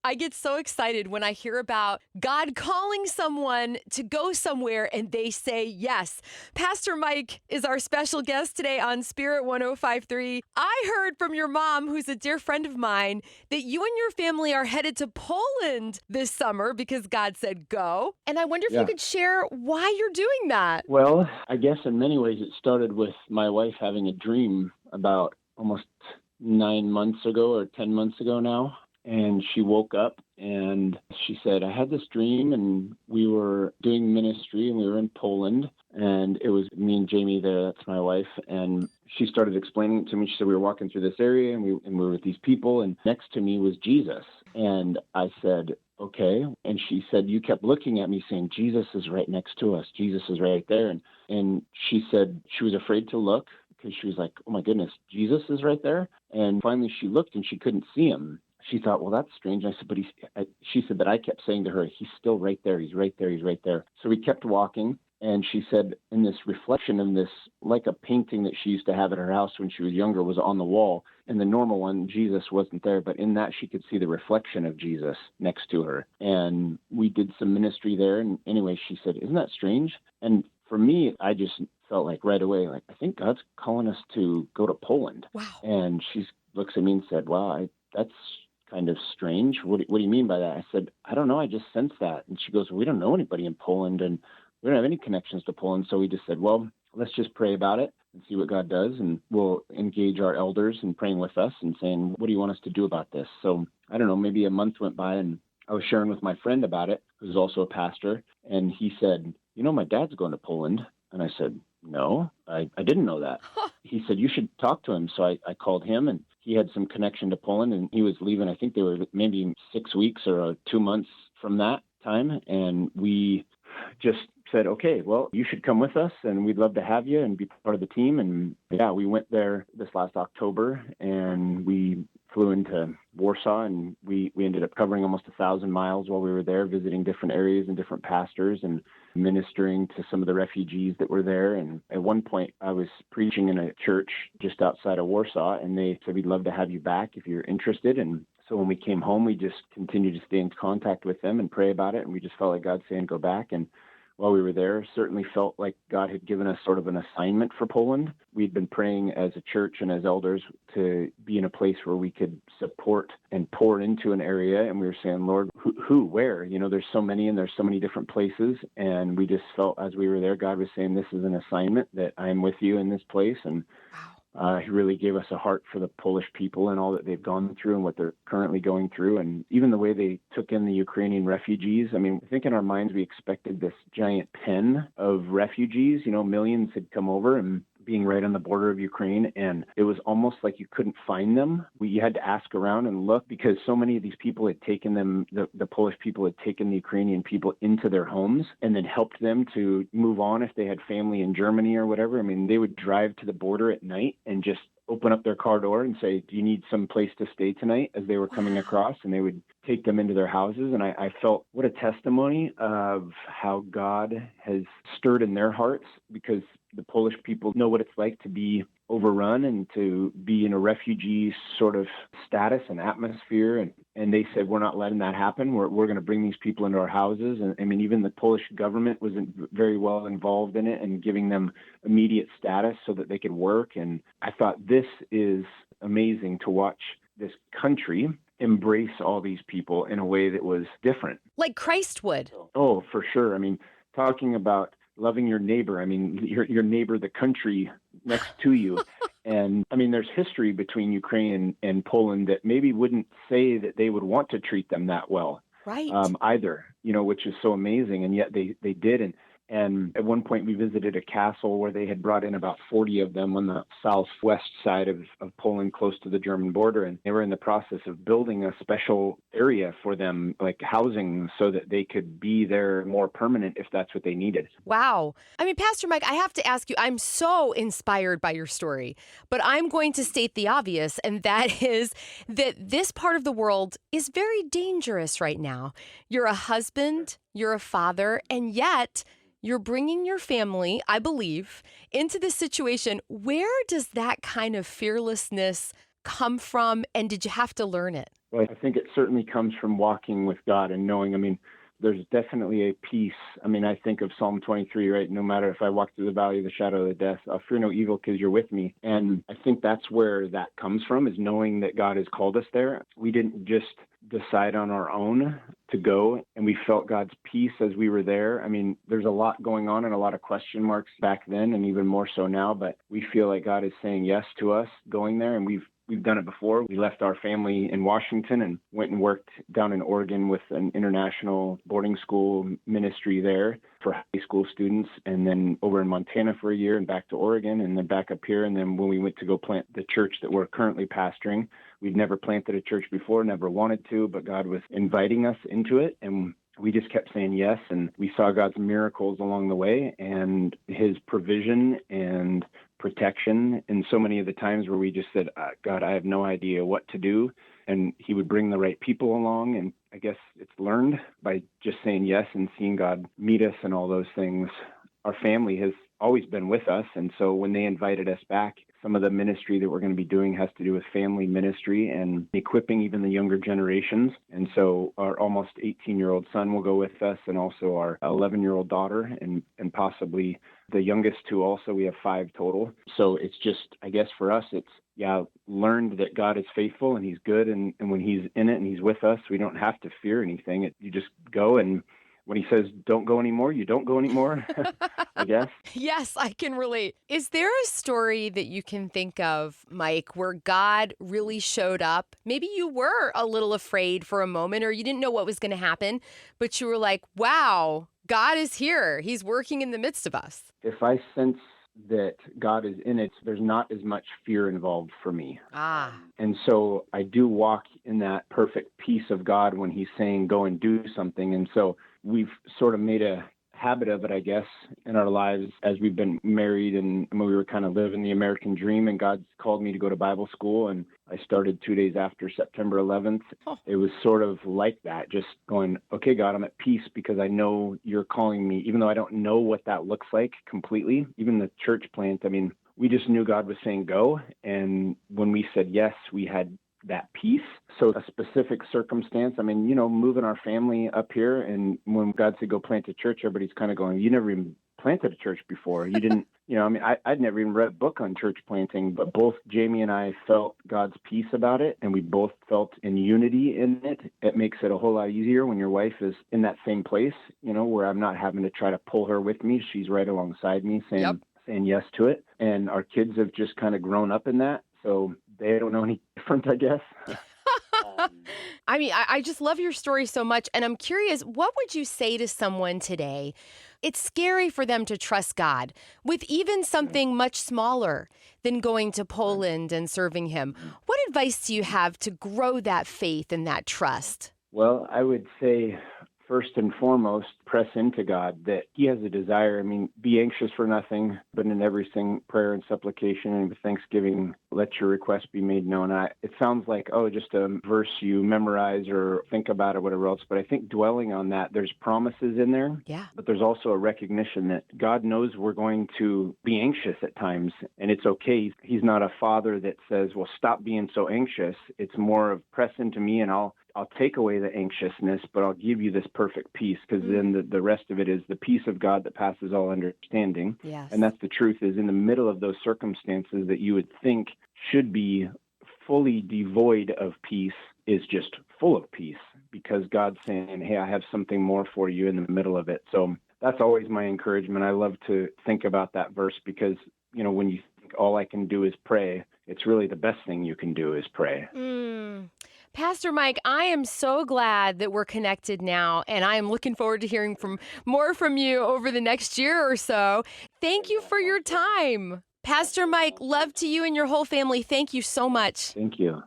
I get so excited when I hear about God calling someone to go somewhere and they say yes. Pastor Mike is our special guest today on Spirit 1053. I heard from your mom, who's a dear friend of mine, that you and your family are headed to Poland this summer because God said go. And I wonder if you Yeah. could share why you're doing that. Well, I guess in many ways it started with my wife having a dream about almost 9 months ago or 10 months ago now. And she woke up and she said, I had this dream and we were doing ministry and we were in Poland. And it was me and Jamie there, that's my wife. And she started explaining it to me. She said, we were walking through this area and we were with these people. And next to me was Jesus. And I said, okay. And she said, you kept looking at me saying, Jesus is right next to us. Jesus is right there. And she said she was afraid to look because she was like, oh my goodness, Jesus is right there. And finally she looked and she couldn't see him. She thought, well, that's strange. And I said, she said, but I kept saying to her, he's still right there. He's right there. He's right there. So we kept walking. And she said, in this reflection of this, like a painting that she used to have at her house when she was younger was on the wall. And the normal one, Jesus wasn't there. But in that, she could see the reflection of Jesus next to her. And we did some ministry there. And anyway, she said, isn't that strange? And for me, I just felt like right away, like, I think God's calling us to go to Poland. Wow. And she looks at me and said, wow, that's kind of strange. What do you mean by that? I said, I don't know. I just sensed that. And she goes, we don't know anybody in Poland and we don't have any connections to Poland. So we just said, well, let's just pray about it and see what God does. And we'll engage our elders in praying with us and saying, what do you want us to do about this? So I don't know, maybe a month went by and I was sharing with my friend about it, who's also a pastor. And he said, my dad's going to Poland. And I said, no, I didn't know that. He said, you should talk to him. So I called him and he had some connection to Poland and he was leaving. I think they were maybe 6 weeks or 2 months from that time. And we just said, okay, well, you should come with us and we'd love to have you and be part of the team. And yeah, we went there this last October and we flew into Warsaw and we ended up covering almost 1,000 miles while we were there, visiting different areas and different pastors and ministering to some of the refugees that were there. And at one point I was preaching in a church just outside of Warsaw and they said, we'd love to have you back if you're interested. And so when we came home, we just continued to stay in contact with them and pray about it. And we just felt like God saying, go back. And while we were there, certainly felt like God had given us sort of an assignment for Poland. We'd been praying as a church and as elders to be in a place where we could support and pour into an area. And we were saying, Lord, where? There's so many and there's so many different places. And we just felt as we were there, God was saying, this is an assignment that I'm with you in this place. And he really gave us a heart for the Polish people and all that they've gone through and what they're currently going through. And even the way they took in the Ukrainian refugees. I mean, I think in our minds, we expected this giant pen of refugees, millions had come over and being right on the border of Ukraine. And it was almost like you couldn't find them. You had to ask around and look because so many of these people had taken them, the Polish people had taken the Ukrainian people into their homes and then helped them to move on if they had family in Germany or whatever. I mean, they would drive to the border at night and just open up their car door and say, do you need some place to stay tonight as they were coming across? And they would take them into their houses. And I felt what a testimony of how God has stirred in their hearts because the Polish people know what it's like to be overrun and to be in a refugee sort of status and atmosphere. And they said, we're not letting that happen. We're going to bring these people into our houses. And I mean, even the Polish government was very well involved in it and giving them immediate status so that they could work. And I thought this is amazing to watch this country embrace all these people in a way that was different. Like Christ would. Oh, for sure. I mean, talking about loving your neighbor. I mean, your neighbor, the country next to you. And I mean, there's history between Ukraine and Poland that maybe wouldn't say that they would want to treat them that well, Right. Either, which is so amazing. And yet they did. And at one point we visited a castle where they had brought in about 40 of them on the southwest side of Poland, close to the German border. And they were in the process of building a special area for them, like housing, so that they could be there more permanent if that's what they needed. Wow. I mean, Pastor Mike, I have to ask you, I'm so inspired by your story, but I'm going to state the obvious, and that is that this part of the world is very dangerous right now. You're a husband, you're a father, and yet you're bringing your family, I believe, into this situation. Where does that kind of fearlessness come from, and did you have to learn it? Well, I think it certainly comes from walking with God and knowing, there's definitely a peace. I think of Psalm 23, right? No matter if I walk through the valley of the shadow of the death, I'll fear no evil because you're with me. And I think that's where that comes from, is knowing that God has called us there. We didn't just decide on our own to go, and we felt God's peace as we were there. There's a lot going on and a lot of question marks back then and even more so now, but we feel like God is saying yes to us going there, and We've done it before. We left our family in Washington and went and worked down in Oregon with an international boarding school ministry there for high school students, and then over in Montana for a year and back to Oregon and then back up here. And then when we went to go plant the church that we're currently pastoring, we'd never planted a church before, never wanted to, but God was inviting us into it. And we just kept saying yes, and we saw God's miracles along the way and his provision and protection in so many of the times where we just said, God, I have no idea what to do. And he would bring the right people along. And I guess it's learned by just saying yes and seeing God meet us and all those things. Our family has always been with us. And so when they invited us back, some of the ministry that we're going to be doing has to do with family ministry and equipping even the younger generations. And so our almost 18-year-old son will go with us, and also our 11-year-old daughter, and possibly the youngest two also. We have 5 total. So it's just, I guess for us, it's, learned that God is faithful and he's good. And when he's in it and he's with us, we don't have to fear anything. You just go, and when he says, don't go anymore, you don't go anymore, I guess. Yes, I can relate. Is there a story that you can think of, Mike, where God really showed up? Maybe you were a little afraid for a moment, or you didn't know what was going to happen, but you were like, wow, God is here. He's working in the midst of us. If I sense that God is in it, there's not as much fear involved for me. And so I do walk in that perfect peace of God when he's saying, go and do something. And so we've sort of made a habit of it, I guess, in our lives as we've been married and when we were kind of living the American dream, and God called me to go to Bible school. And I started 2 days after September 11th. It was sort of like that, just going, okay, God, I'm at peace because I know you're calling me, even though I don't know what that looks like completely. Even the church plant, we just knew God was saying go. And when we said yes, we had that peace. So a specific circumstance, moving our family up here, and when God said go plant a church, everybody's kind of going, you never even planted a church before. You didn't, I'd never even read a book on church planting, but both Jamie and I felt God's peace about it, and we both felt in unity in it. It makes it a whole lot easier when your wife is in that same place, where I'm not having to try to pull her with me. She's right alongside me saying yes to it. And our kids have just kind of grown up in that. So they don't know any different, I guess. I just love your story so much. And I'm curious, what would you say to someone today? It's scary for them to trust God with even something much smaller than going to Poland and serving him. What advice do you have to grow that faith and that trust? Well, I would say, first and foremost, press into God, that he has a desire. Be anxious for nothing, but in everything, prayer and supplication and with thanksgiving, let your request be made known. It sounds like, just a verse you memorize or think about or whatever else, but I think dwelling on that, there's promises in there. Yeah. But there's also a recognition that God knows we're going to be anxious at times, and it's okay. He's not a father that says, well, stop being so anxious. It's more of press into me and I'll take away the anxiousness, but I'll give you this perfect peace, because then the rest of it is the peace of God that passes all understanding. Yes. And that's the truth, is in the middle of those circumstances that you would think should be fully devoid of peace is just full of peace, because God's saying, hey, I have something more for you in the middle of it. So that's always my encouragement. I love to think about that verse because, when you think all I can do is pray, it's really the best thing you can do is pray. Pastor Mike, I am so glad that we're connected now, and I am looking forward to hearing more from you over the next year or so. Thank you for your time. Pastor Mike, love to you and your whole family. Thank you so much. Thank you.